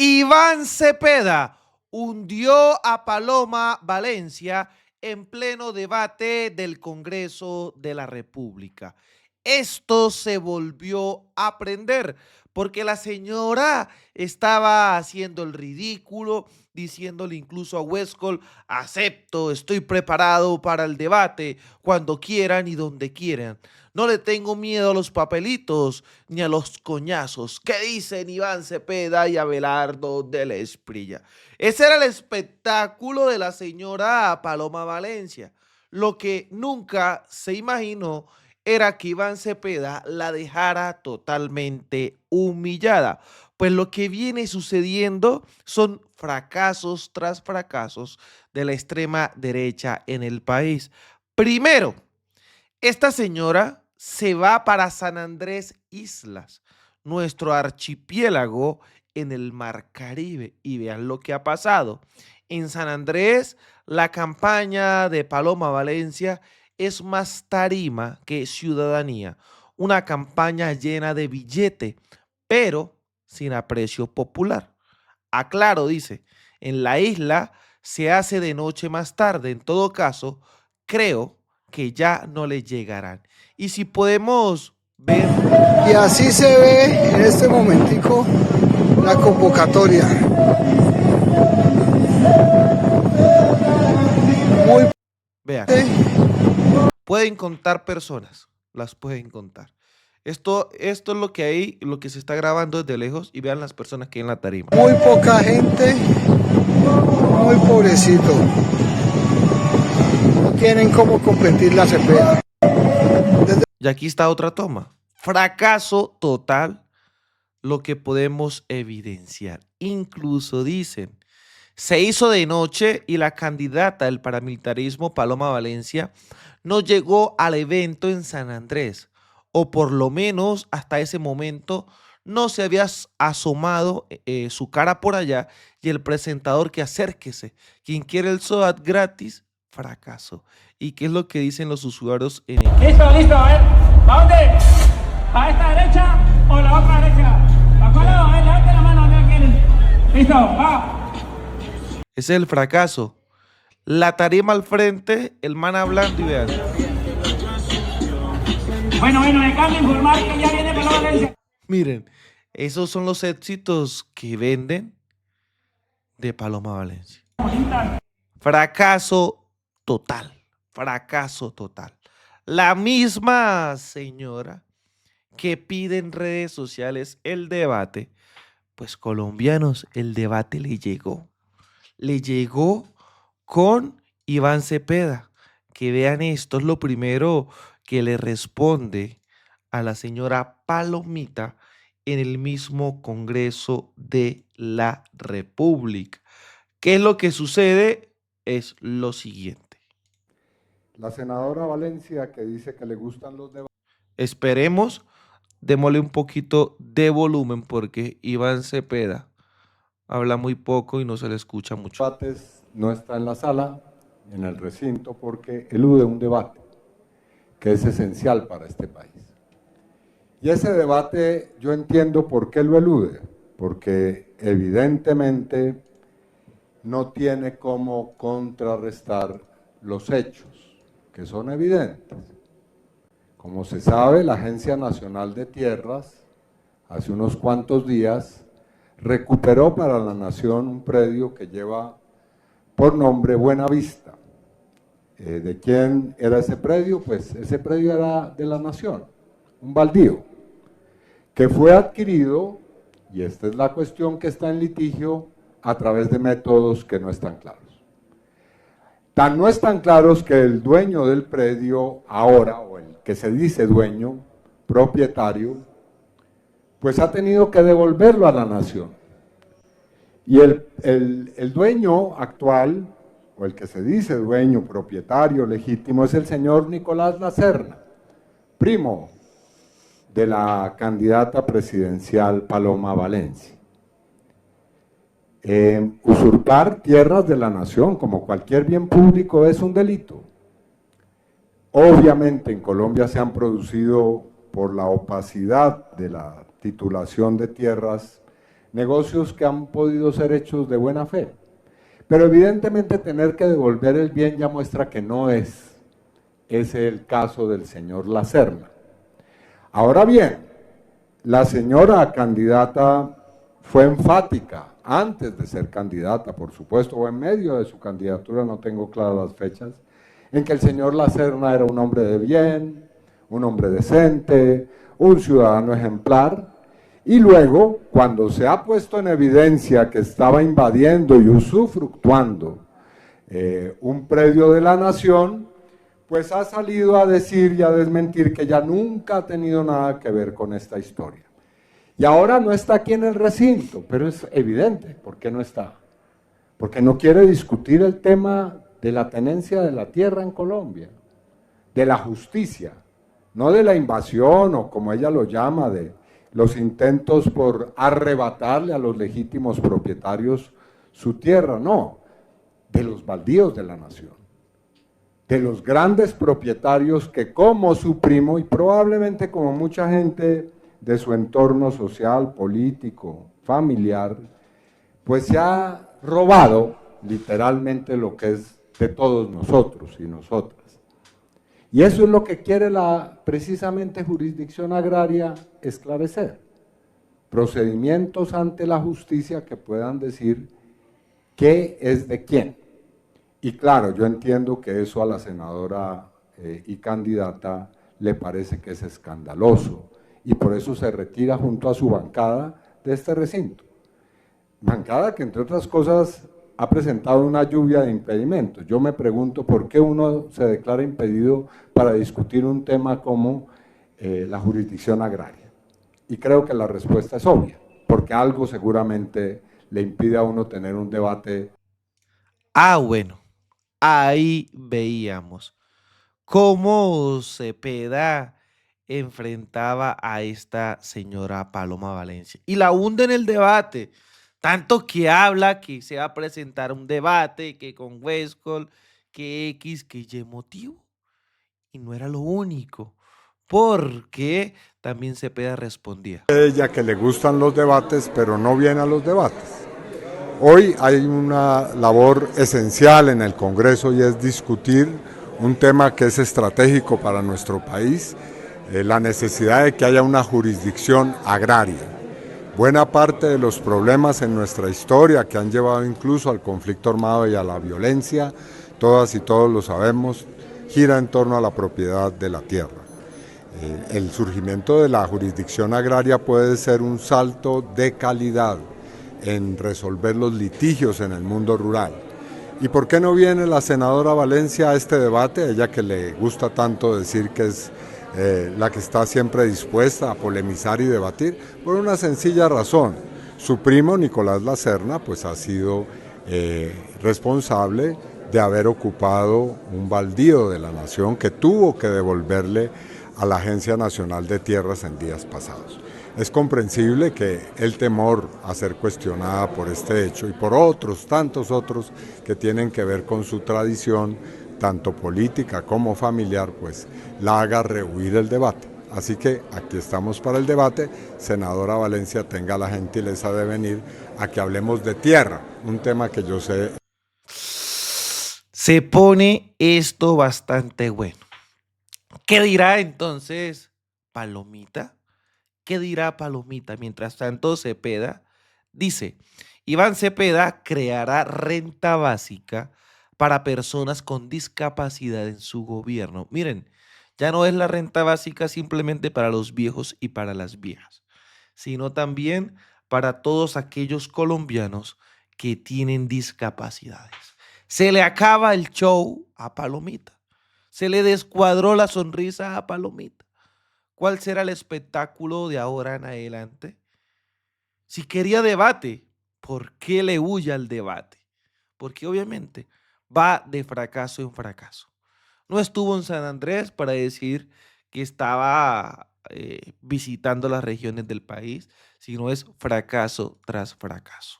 Iván Cepeda hundió a Paloma Valencia en pleno debate del Congreso de la República. Esto se volvió a prender porque la señora estaba haciendo el ridículo, diciéndole incluso a Westcol: acepto, estoy preparado para el debate cuando quieran y donde quieran. No le tengo miedo a los papelitos ni a los coñazos. ¿Qué dicen Iván Cepeda y Abelardo de la Espriella? Ese era el espectáculo de la señora Paloma Valencia. Lo que nunca se imaginó era que Iván Cepeda la dejara totalmente humillada. Pues lo que viene sucediendo son fracasos tras fracasos de la extrema derecha en el país. Primero, esta señora se va para San Andrés Islas, nuestro archipiélago en el Mar Caribe. Y vean lo que ha pasado. En San Andrés, la campaña de Paloma Valencia es más tarima que ciudadanía. Una campaña llena de billete, pero sin aprecio popular. Aclaro, dice, en la isla se hace de noche más tarde. En todo caso, creo que ya no le llegarán. Y si podemos ver... Y así se ve en este momentico la convocatoria. Muy... Vean, pueden contar personas, las pueden contar. Esto es lo que lo que se está grabando desde lejos, y vean las personas que hay en la tarima. Muy poca gente, muy pobrecito. No tienen cómo competir la Cepeda. Y aquí está otra toma. Fracaso total, lo que podemos evidenciar. Incluso dicen, se hizo de noche y la candidata del paramilitarismo, Paloma Valencia, no llegó al evento en San Andrés, o por lo menos hasta ese momento no se había asomado su cara por allá, y el presentador que acérquese, quien quiere el SOAT gratis, fracaso. ¿Y qué es lo que dicen los usuarios en el... Listo, listo, a ver, ¿para dónde? ¿Para esta derecha o la otra derecha? ¿Para cuál lado? A ver, levante la mano, ¿dónde la quieren? Listo, va. Ese es el fracaso. La tarima al frente, el man hablando, y vean. Bueno, me acaban de informar que ya viene Paloma Valencia. Miren, esos son los éxitos que venden de Paloma Valencia. Fracaso total, fracaso total. La misma señora que pide en redes sociales el debate, pues colombianos, el debate le llegó. Le llegó con Iván Cepeda. Que vean esto, es lo primero que le responde a la señora Palomita en el mismo Congreso de la República. ¿Qué es lo que sucede? Es lo siguiente. La senadora Valencia, que dice que le gustan los debates. Esperemos, démosle un poquito de volumen porque Iván Cepeda habla muy poco y no se le escucha mucho. Debates no está en la sala, en el recinto, porque elude un debate que es esencial para este país. Y ese debate yo entiendo por qué lo elude, porque evidentemente no tiene cómo contrarrestar los hechos, que son evidentes. Como se sabe, la Agencia Nacional de Tierras, hace unos cuantos días, recuperó para la Nación un predio que lleva por nombre Buenavista. ¿De quién era ese predio? Pues ese predio era de la Nación, un baldío, que fue adquirido, y esta es la cuestión que está en litigio, a través de métodos que no están claros. No están claros que el dueño del predio ahora, o el que se dice dueño, propietario, pues ha tenido que devolverlo a la Nación. Y el dueño actual, o el que se dice dueño, propietario legítimo, es el señor Nicolás Lacerna, primo de la candidata presidencial Paloma Valencia. Usurpar tierras de la nación, como cualquier bien público, es un delito. Obviamente en Colombia se han producido, por la opacidad de la titulación de tierras, negocios que han podido ser hechos de buena fe. Pero evidentemente tener que devolver el bien ya muestra que no es ese el caso del señor Lacerna. Ahora bien, la señora candidata fue enfática antes de ser candidata, por supuesto, o en medio de su candidatura, no tengo claras las fechas, en que el señor Lacerna era un hombre de bien, un hombre decente, un ciudadano ejemplar, y luego, cuando se ha puesto en evidencia que estaba invadiendo y usufructuando un predio de la nación, pues ha salido a decir y a desmentir que ya nunca ha tenido nada que ver con esta historia. Y ahora no está aquí en el recinto, pero es evidente por qué no está. Porque no quiere discutir el tema de la tenencia de la tierra en Colombia, de la justicia, no de la invasión o como ella lo llama, de los intentos por arrebatarle a los legítimos propietarios su tierra, no, de los baldíos de la nación, de los grandes propietarios que como su primo y probablemente como mucha gente de su entorno social, político, familiar, pues se ha robado literalmente lo que es de todos nosotros y nosotras. Y eso es lo que quiere la precisamente jurisdicción agraria esclarecer. Procedimientos ante la justicia que puedan decir qué es de quién. Y claro, yo entiendo que eso a la senadora y candidata le parece que es escandaloso y por eso se retira junto a su bancada de este recinto. Bancada que entre otras cosas ha presentado una lluvia de impedimentos. Yo me pregunto por qué uno se declara impedido para discutir un tema como la jurisdicción agraria. Y creo que la respuesta es obvia, porque algo seguramente le impide a uno tener un debate. Bueno, ahí veíamos cómo Cepeda enfrentaba a esta señora Paloma Valencia y la hunde en el debate. Tanto que habla que se va a presentar un debate, que con Westcol, que X, que Y motivo. Y no era lo único, porque también Cepeda respondía. Ella que le gustan los debates, pero no viene a los debates. Hoy hay una labor esencial en el Congreso y es discutir un tema que es estratégico para nuestro país, la necesidad de que haya una jurisdicción agraria. Buena parte de los problemas en nuestra historia que han llevado incluso al conflicto armado y a la violencia, todas y todos lo sabemos, gira en torno a la propiedad de la tierra. El surgimiento de la jurisdicción agraria puede ser un salto de calidad en resolver los litigios en el mundo rural. ¿Y por qué no viene la senadora Valencia a este debate? Ella que le gusta tanto decir que es la que está siempre dispuesta a polemizar y debatir, por una sencilla razón. Su primo Nicolás Lacerna pues ha sido responsable de haber ocupado un baldío de la nación que tuvo que devolverle a la Agencia Nacional de Tierras en días pasados. Es comprensible que el temor a ser cuestionada por este hecho y por otros, tantos otros que tienen que ver con su tradición, tanto política como familiar, pues la haga rehuir el debate. Así que aquí estamos para el debate. Senadora Valencia, tenga la gentileza de venir a que hablemos de tierra, un tema que yo sé. Se pone esto bastante bueno. ¿Qué dirá entonces Palomita? ¿Qué dirá Palomita? Mientras tanto, Cepeda dice, Iván Cepeda creará renta básica para personas con discapacidad en su gobierno. Miren, ya no es la renta básica simplemente para los viejos y para las viejas, sino también para todos aquellos colombianos que tienen discapacidades. Se le acaba el show a Palomita. Se le descuadró la sonrisa a Palomita. ¿Cuál será el espectáculo de ahora en adelante? Si quería debate, ¿por qué le huye al debate? Porque obviamente va de fracaso en fracaso. No estuvo en San Andrés para decir que estaba visitando las regiones del país, sino es fracaso tras fracaso.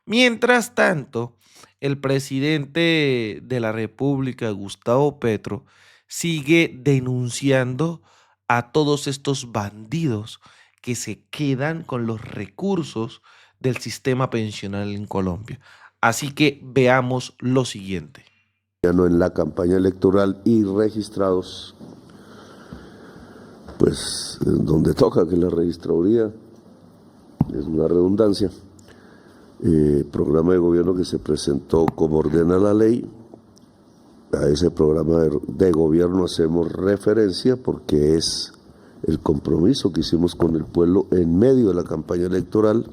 Mientras tanto, el presidente de la República, Gustavo Petro, sigue denunciando a todos estos bandidos que se quedan con los recursos del sistema pensional en Colombia. Así que veamos lo siguiente. En la campaña electoral y registrados, pues donde toca que la registraduría, es una redundancia, programa de gobierno que se presentó como ordena la ley. A ese programa de gobierno hacemos referencia porque es el compromiso que hicimos con el pueblo en medio de la campaña electoral.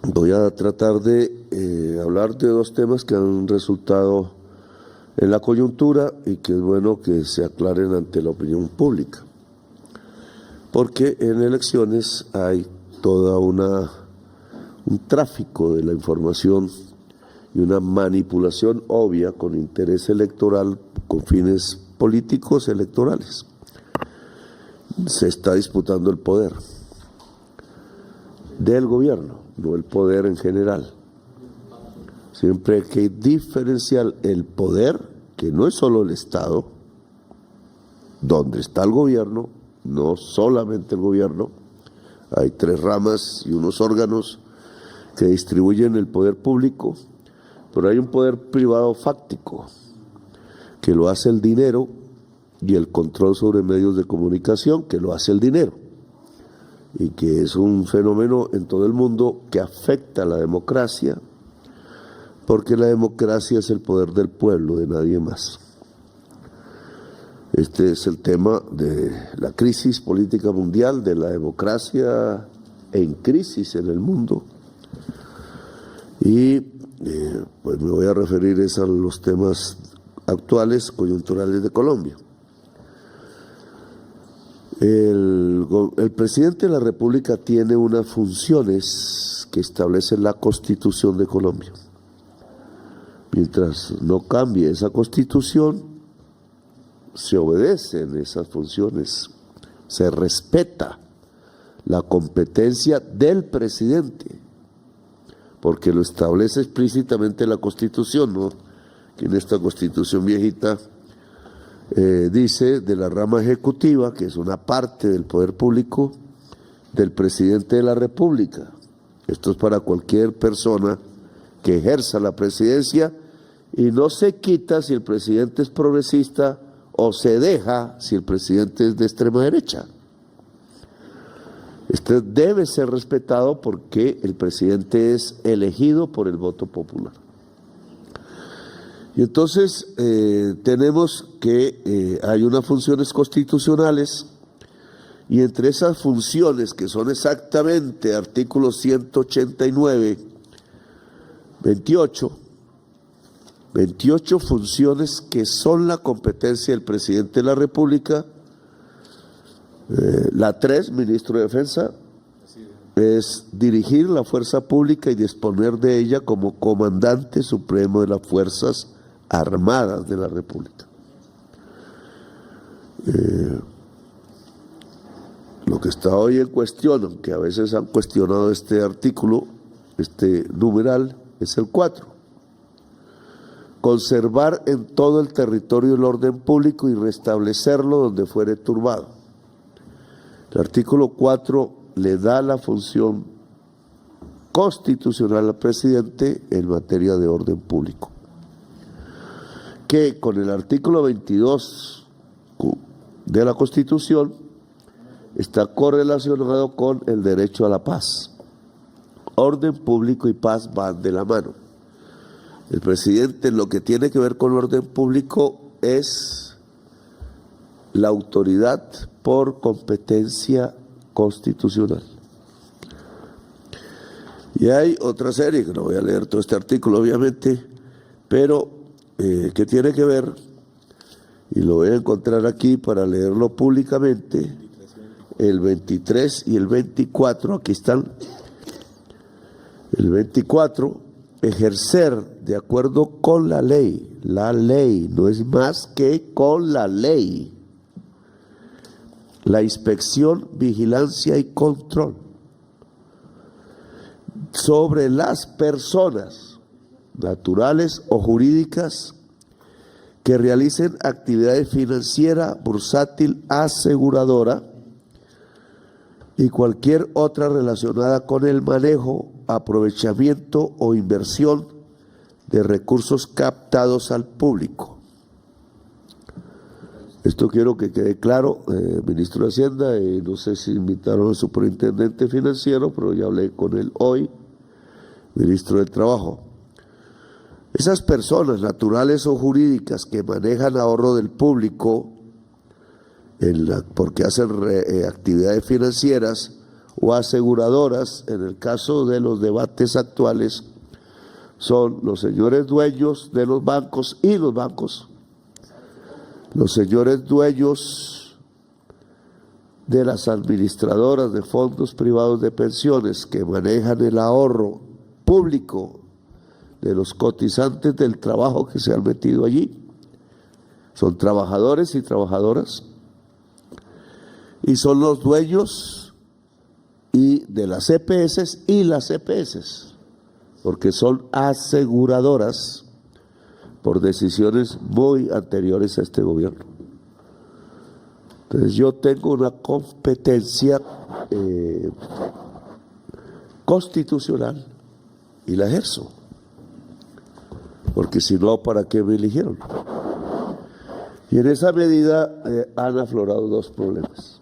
Voy a tratar de hablar de dos temas que han resultado en la coyuntura y que es bueno que se aclaren ante la opinión pública. Porque en elecciones hay toda un tráfico de la información y una manipulación obvia con interés electoral, con fines políticos electorales. Se está disputando el poder del gobierno, no el poder en general. Siempre hay que diferenciar el poder, que no es solo el Estado, donde está el gobierno, no solamente el gobierno, hay tres ramas y unos órganos que distribuyen el poder público, pero hay un poder privado fáctico, que lo hace el dinero, y el control sobre medios de comunicación, que lo hace el dinero, y que es un fenómeno en todo el mundo que afecta a la democracia, porque la democracia es el poder del pueblo, de nadie más. Este es el tema de la crisis política mundial, de la democracia en crisis en el mundo. Y pues me voy a referir a los temas actuales, coyunturales de Colombia. El presidente de la República tiene unas funciones que establece la Constitución de Colombia. Mientras no cambie esa Constitución, se obedecen esas funciones, se respeta la competencia del presidente, porque lo establece explícitamente la Constitución, ¿no? Que en esta Constitución viejita dice de la rama ejecutiva, que es una parte del poder público, del presidente de la República. Esto es para cualquier persona que ejerza la presidencia y no se quita si el presidente es progresista o se deja si el presidente es de extrema derecha. Este debe ser respetado porque el presidente es elegido por el voto popular. Y entonces tenemos que hay unas funciones constitucionales, y entre esas funciones, que son exactamente artículos 189, 28 funciones que son la competencia del presidente de la República. La 3, ministro de Defensa, es dirigir la fuerza pública y disponer de ella como comandante supremo de las Fuerzas Armadas de la República. Lo que está hoy en cuestión, aunque a veces han cuestionado este artículo, este numeral, es el 4. Conservar en todo el territorio el orden público y restablecerlo donde fuere turbado. El artículo 4 le da la función constitucional al presidente en materia de orden público, que con el artículo 22 de la Constitución está correlacionado con el derecho a la paz. Orden público y paz van de la mano. El presidente, en lo que tiene que ver con el orden público, es la autoridad por competencia constitucional. Y hay otra serie, que no voy a leer todo este artículo obviamente, pero que tiene que ver, y lo voy a encontrar aquí para leerlo públicamente, el 23 y el 24, aquí están. El 24, ejercer de acuerdo con la ley no es más que con la ley, la inspección, vigilancia y control sobre las personas naturales o jurídicas que realicen actividades financiera, bursátil, aseguradora, y cualquier otra relacionada con el manejo, aprovechamiento o inversión de recursos captados al público. Esto quiero que quede claro, ministro de Hacienda, y no sé si invitaron al superintendente financiero, pero ya hablé con él hoy, ministro del Trabajo. Esas personas naturales o jurídicas que manejan ahorro del público porque hacen actividades financieras o aseguradoras, en el caso de los debates actuales, son los señores dueños de los bancos y los bancos, los señores dueños de las administradoras de fondos privados de pensiones que manejan el ahorro público de los cotizantes del trabajo que se han metido allí. Son trabajadores y trabajadoras. Y son los dueños y de las EPS y las EPS, porque son aseguradoras por decisiones muy anteriores a este gobierno. Entonces yo tengo una competencia constitucional y la ejerzo, porque si no, ¿para qué me eligieron? Y en esa medida han aflorado dos problemas.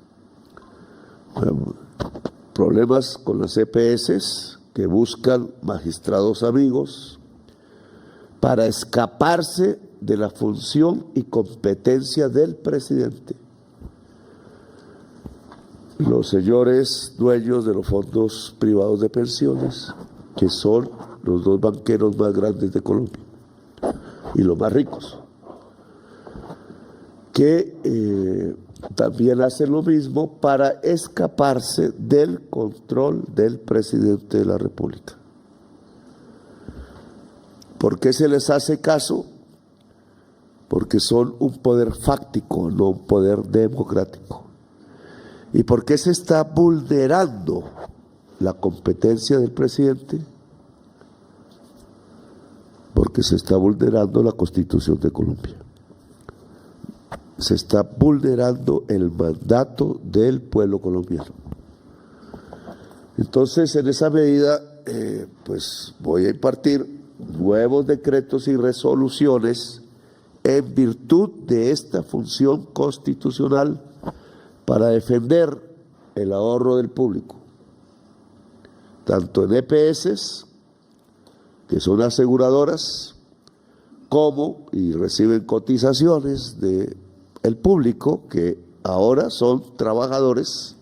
Problemas con las EPS que buscan magistrados amigos para escaparse de la función y competencia del presidente. Los señores dueños de los fondos privados de pensiones, que son los dos banqueros más grandes de Colombia y los más ricos, que también hacen lo mismo para escaparse del control del presidente de la República. ¿Por qué se les hace caso? Porque son un poder fáctico, no un poder democrático. ¿Y por qué se está vulnerando la competencia del presidente? Porque se está vulnerando la Constitución de Colombia. Se está vulnerando el mandato del pueblo colombiano. Entonces, en esa medida, pues voy a impartir nuevos decretos y resoluciones en virtud de esta función constitucional para defender el ahorro del público, tanto en EPS, que son aseguradoras, como y reciben cotizaciones de el público, que ahora son trabajadores,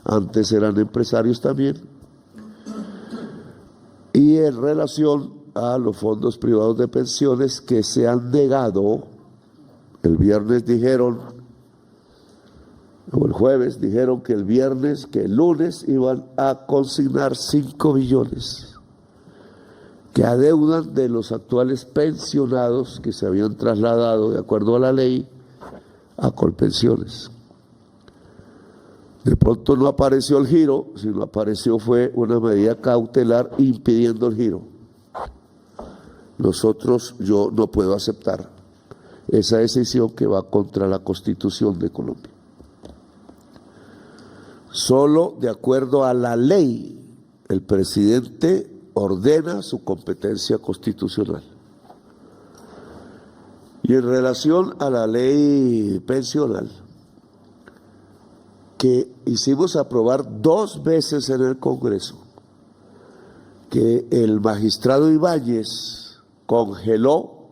antes eran empresarios también, y en relación a los fondos privados de pensiones que se han negado. El viernes dijeron, o el jueves dijeron que el lunes iban a consignar 5 billones que adeudan de los actuales pensionados que se habían trasladado de acuerdo a la ley a Colpensiones. De pronto no apareció el giro, sino apareció fue una medida cautelar impidiendo el giro. Yo no puedo aceptar esa decisión que va contra la Constitución de Colombia. Solo de acuerdo a la ley, el presidente ordena su competencia constitucional. Y en relación a la ley pensional, que hicimos aprobar 2 veces en el Congreso, que el magistrado Ibáñez congeló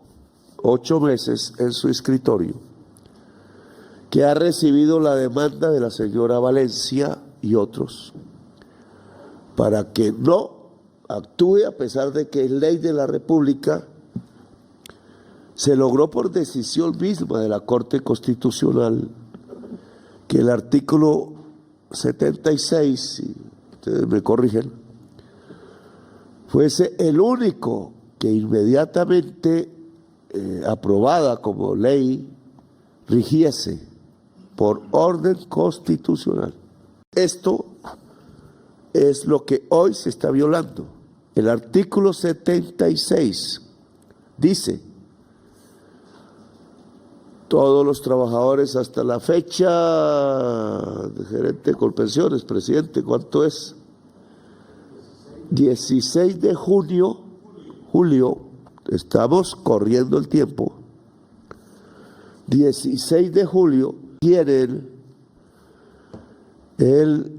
8 meses en su escritorio, que ha recibido la demanda de la señora Valencia y otros, para que no actúe a pesar de que es ley de la República. Se logró por decisión misma de la Corte Constitucional que el artículo 76, si ustedes me corrigen, fuese el único que inmediatamente aprobada como ley rigiese por orden constitucional. Esto es lo que hoy se está violando. El artículo 76 dice: Todos los trabajadores hasta la fecha, de gerente de Colpensiones, presidente, ¿cuánto es? 16 de julio, estamos corriendo el tiempo. 16 de julio tienen el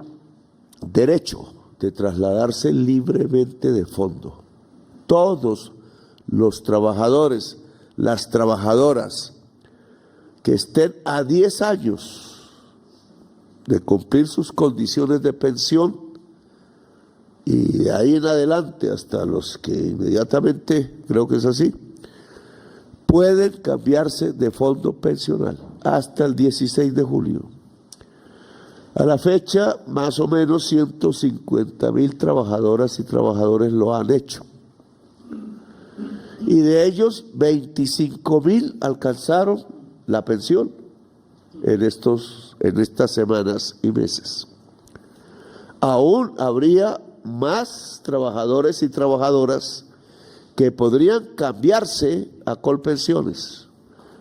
derecho de trasladarse libremente de fondo. Todos los trabajadores, las trabajadoras que estén a 10 años de cumplir sus condiciones de pensión y de ahí en adelante hasta los que inmediatamente, creo que es así, pueden cambiarse de fondo pensional hasta el 16 de julio. A la fecha, más o menos 150,000 trabajadoras y trabajadores lo han hecho. Y de ellos, 25,000 alcanzaron la pensión en estas semanas y meses. Aún habría más trabajadores y trabajadoras que podrían cambiarse a Colpensiones,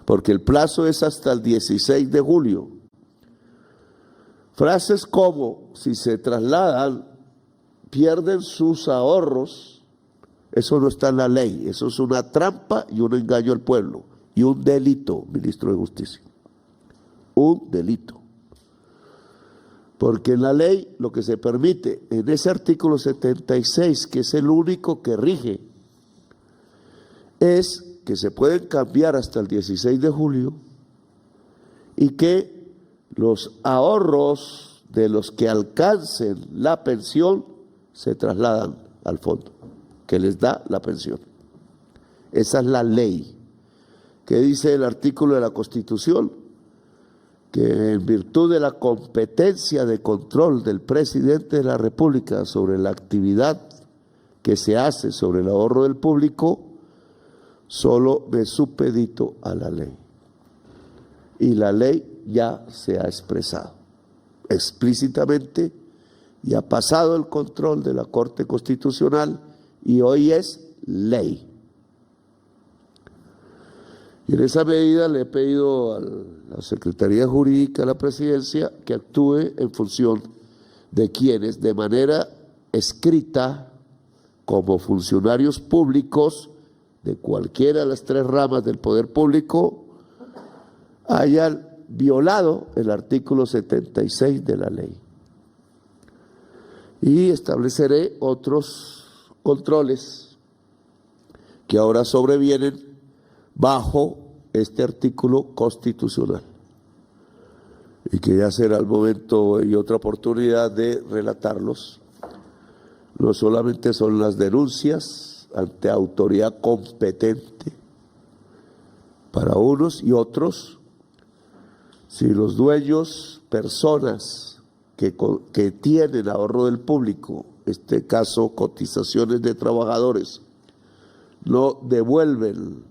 porque el plazo es hasta el 16 de julio. Frases como, si se trasladan, pierden sus ahorros, eso no está en la ley, eso es una trampa y un engaño al pueblo, y un delito, ministro de Justicia, un delito. Porque en la ley lo que se permite, en ese artículo 76, que es el único que rige, es que se pueden cambiar hasta el 16 de julio y que los ahorros de los que alcancen la pensión se trasladan al fondo que les da la pensión. Esa es la ley. ¿Qué dice el artículo de la Constitución? Que en virtud de la competencia de control del presidente de la República sobre la actividad que se hace sobre el ahorro del público, solo me supedito a la ley. Y la ley ya se ha expresado explícitamente y ha pasado el control de la Corte Constitucional y hoy es ley. Y en esa medida le he pedido a la Secretaría Jurídica de la Presidencia que actúe en función de quienes de manera escrita, como funcionarios públicos de cualquiera de las tres ramas del poder público, hayan violado el artículo 76 de la ley. Y estableceré otros controles que ahora sobrevienen bajo este artículo constitucional y que ya será el momento y otra oportunidad de relatarlos. No solamente son las denuncias ante autoridad competente para unos y otros, si los dueños, personas que tienen ahorro del público, en este caso cotizaciones de trabajadores, no devuelven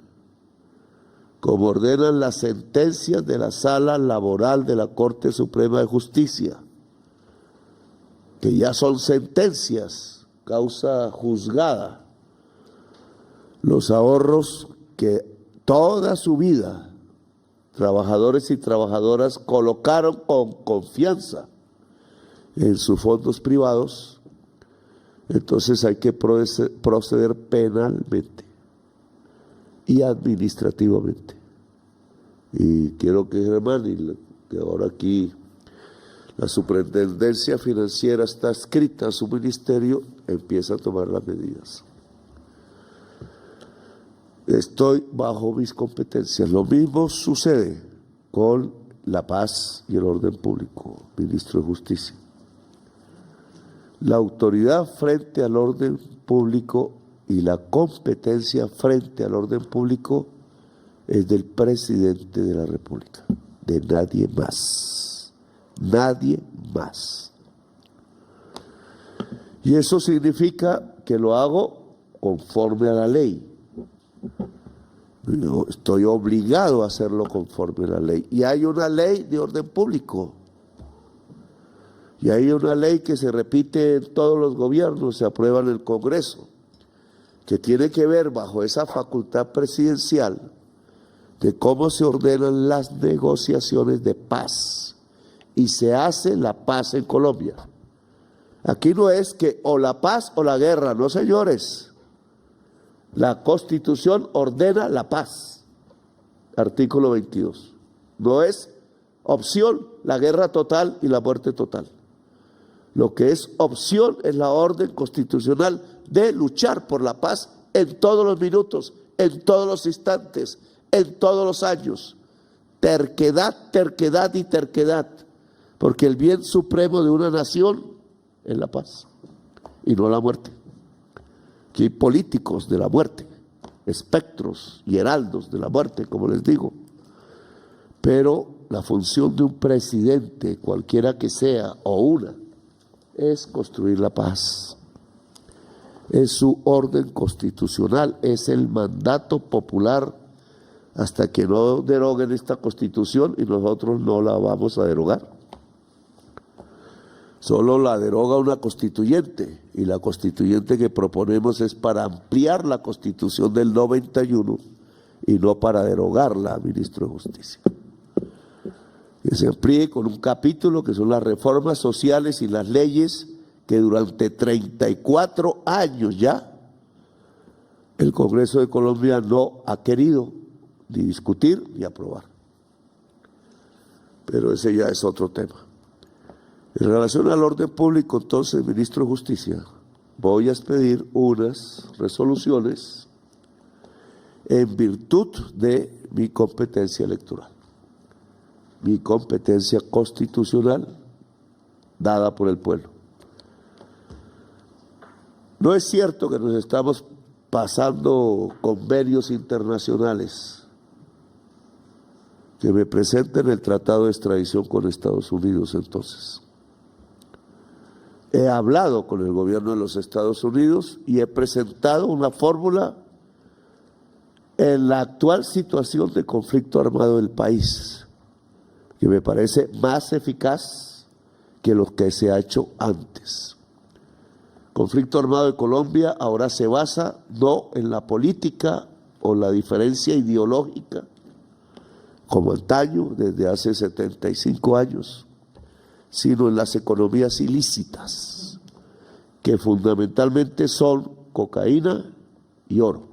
como ordenan las sentencias de la Sala Laboral de la Corte Suprema de Justicia, que ya son sentencias, causa juzgada, los ahorros que toda su vida trabajadores y trabajadoras colocaron con confianza en sus fondos privados, entonces hay que proceder penalmente y administrativamente. Y quiero que Germán, y que ahora aquí la superintendencia financiera está adscrita a su ministerio, empieza a tomar las medidas. Estoy bajo mis competencias. Lo mismo sucede con la paz y el orden público, ministro de Justicia. La autoridad frente al orden público y la competencia frente al orden público es del presidente de la República, de nadie más, nadie más. Y eso significa que lo hago conforme a la ley. Yo estoy obligado a hacerlo conforme a la ley. Y hay una ley de orden público. Y hay una ley que se repite en todos los gobiernos, se aprueba en el Congreso, que tiene que ver bajo esa facultad presidencial de cómo se ordenan las negociaciones de paz y se hace la paz en Colombia. Aquí no es que o la paz o la guerra, no señores. La Constitución ordena la paz, artículo 22. No es opción la guerra total y la muerte total. Lo que es opción es la orden constitucional de luchar por la paz en todos los minutos, en todos los instantes, en todos los años. Terquedad, terquedad y terquedad, porque el bien supremo de una nación es la paz y no la muerte. Aquí hay políticos de la muerte, espectros y heraldos de la muerte, como les digo, pero la función de un presidente, cualquiera que sea, o una, es construir la paz. Es su orden constitucional, es el mandato popular hasta que no deroguen esta Constitución, y nosotros no la vamos a derogar. Solo la deroga una constituyente, y la constituyente que proponemos es para ampliar la Constitución del 91 y no para derogarla, ministro de Justicia. Que se amplíe con un capítulo que son las reformas sociales y las leyes que durante 34 años ya el Congreso de Colombia no ha querido ni discutir ni aprobar. Pero ese ya es otro tema. En relación al orden público, entonces, ministro de Justicia, voy a expedir unas resoluciones en virtud de mi competencia electoral, mi competencia constitucional dada por el pueblo. No es cierto que nos estamos pasando convenios internacionales que me presenten el tratado de extradición con Estados Unidos. Entonces, he hablado con el gobierno de los Estados Unidos y he presentado una fórmula en la actual situación de conflicto armado del país, que me parece más eficaz que lo que se ha hecho antes. Conflicto armado de Colombia ahora se basa no en la política o la diferencia ideológica, como antaño, desde hace 75 años, sino en las economías ilícitas, que fundamentalmente son cocaína y oro.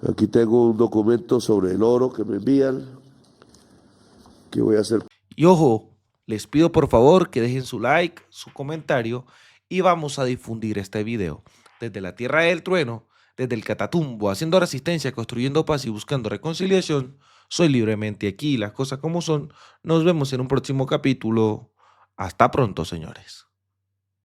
Aquí tengo un documento sobre el oro que me envían, que voy a hacer. Y ojo, les pido por favor que dejen su like, su comentario y vamos a difundir este video. Desde la tierra del trueno, desde el Catatumbo, haciendo resistencia, construyendo paz y buscando reconciliación, soy Libremente aquí, las cosas como son. Nos vemos en un próximo capítulo. Hasta pronto, señores.